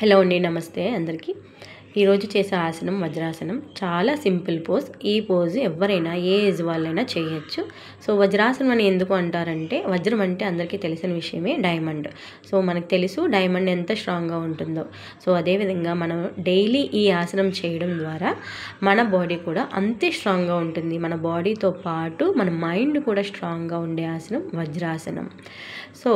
Hello అండి, నమస్తే అందరికీ. ఈరోజు చేసే ఆసనం వజ్రాసనం. చాలా సింపుల్ పోజ్. ఈ పోజ్ ఎవరైనా ఏ ఏజ్ వాళ్ళైనా చేయొచ్చు. సో వజ్రాసనం అని ఎందుకు అంటారంటే, వజ్రం అంటే అందరికీ తెలిసిన విషయమే డైమండ్. సో మనకు తెలుసు డైమండ్ ఎంత స్ట్రాంగ్గా ఉంటుందో. సో అదేవిధంగా మనం డైలీ ఈ ఆసనం చేయడం ద్వారా మన బాడీ కూడా అంతే స్ట్రాంగ్గా ఉంటుంది. మన బాడీతో పాటు మన మైండ్ కూడా స్ట్రాంగ్గా ఉండే ఆసనం వజ్రాసనం. సో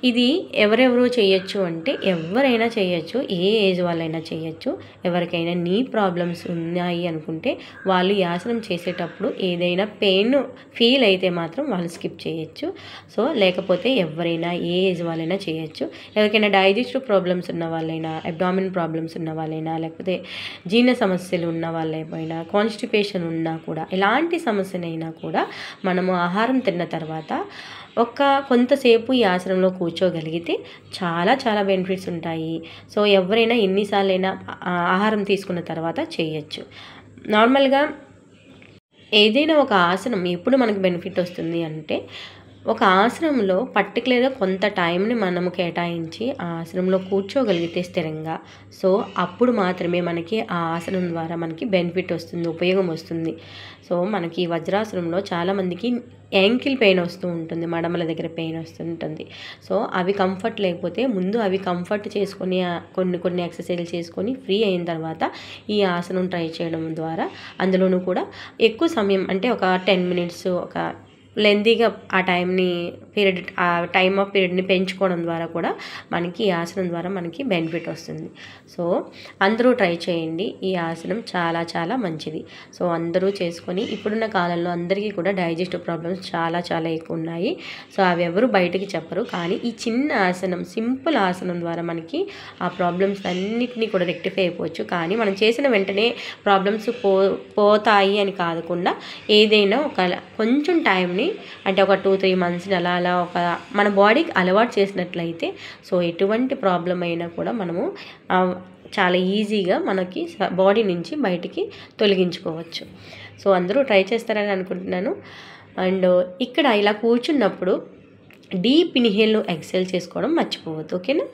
ఇది ఎవరెవరు చేయొచ్చు అంటే, ఎవరైనా చేయొచ్చు, ఏ ఏజ్ వాళ్ళైనా చేయొచ్చు. ఎవరికైనా నీ ప్రాబ్లమ్స్ ఉన్నాయి అనుకుంటే వాళ్ళు ఈ ఆసనం చేసేటప్పుడు ఏదైనా పెయిన్ ఫీల్ అయితే మాత్రం వాళ్ళు స్కిప్ చేయొచ్చు. సో లేకపోతే ఎవరైనా ఏ ఏజ్ వాళ్ళైనా చేయొచ్చు. ఎవరికైనా డైజెస్టివ్ ప్రాబ్లమ్స్ ఉన్న వాళ్ళైనా, అబ్డామిన్ ప్రాబ్లమ్స్ ఉన్న వాళ్ళైనా, లేకపోతే జీర్ణ సమస్యలు ఉన్న వాళ్ళైనా, కాన్స్టిపేషన్ ఉన్నా కూడా, ఎలాంటి సమస్యనైనా కూడా మనము ఆహారం తిన్న తర్వాత కొంతసేపు ఈ ఆసనంలో కూర్చోగలిగితే చాలా చాలా బెనిఫిట్స్ ఉంటాయి. సో ఎవరైనా ఎన్నిసార్లైనా ఆహారం తీసుకున్న తర్వాత చేయొచ్చు. నార్మల్గా ఏదైనా ఒక ఆసనం ఎప్పుడు మనకు బెనిఫిట్ వస్తుంది అంటే, ఒక ఆసనంలో పర్టికులర్గా కొంత టైంని మనము కేటాయించి ఆ ఆసనంలో కూర్చోగలిగితే స్థిరంగా, సో అప్పుడు మాత్రమే మనకి ఆ ఆసనం ద్వారా మనకి బెనిఫిట్ వస్తుంది, ఉపయోగం వస్తుంది. సో మనకి వజ్రాసనంలో చాలామందికి యాంకిల్ పెయిన్ వస్తూ ఉంటుంది, మడమల దగ్గర పెయిన్ వస్తుంటుంది. సో అవి కంఫర్ట్ లేకపోతే ముందు అవి కంఫర్ట్ చేసుకొని కొన్ని ఎక్సర్సైజ్లు చేసుకొని ఫ్రీ అయిన తర్వాత ఈ ఆసనం ట్రై చేయడం ద్వారా, అందులోనూ కూడా ఎక్కువ సమయం అంటే ఒక 10 మినిట్స్, ఒక లెంతీగా ఆ టైమ్ ఆఫ్ పీరియడ్ని పెంచుకోవడం ద్వారా కూడా మనకి ఈ ఆసనం ద్వారా మనకి బెనిఫిట్ వస్తుంది. సో అందరూ ట్రై చేయండి. ఈ ఆసనం చాలా చాలా మంచిది. సో అందరూ చేసుకొని, ఇప్పుడున్న కాలంలో అందరికీ కూడా డైజెస్టివ్ ప్రాబ్లమ్స్ చాలా చాలా ఎక్కువ ఉన్నాయి. సో అవి ఎవరు బయటకి చెప్పరు, కానీ ఈ చిన్న ఆసనం, సింపుల్ ఆసనం ద్వారా మనకి ఆ ప్రాబ్లమ్స్ అన్నిటినీ కూడా రెక్టిఫై అయిపోవచ్చు. కానీ మనం చేసిన వెంటనే ప్రాబ్లమ్స్ పోతాయి అని కాకుండా, ఏదైనా కొంచెం టైంని అంటే ఒక 2-3 మంత్స్ని అలా మన బాడీకి అలవాటు చేసినట్లయితే, సో ఎటువంటి ప్రాబ్లం అయినా కూడా మనము చాలా ఈజీగా మనకి బాడీ నుంచి బయటికి తొలగించుకోవచ్చు. సో అందరూ ట్రై చేస్తారని అనుకుంటున్నాను. అండ్ ఇక్కడ ఇలా కూర్చున్నప్పుడు డీప్ ఇన్హేల్ ఎక్సెల్ చేసుకోవడం మర్చిపోవద్దు. ఓకేనా?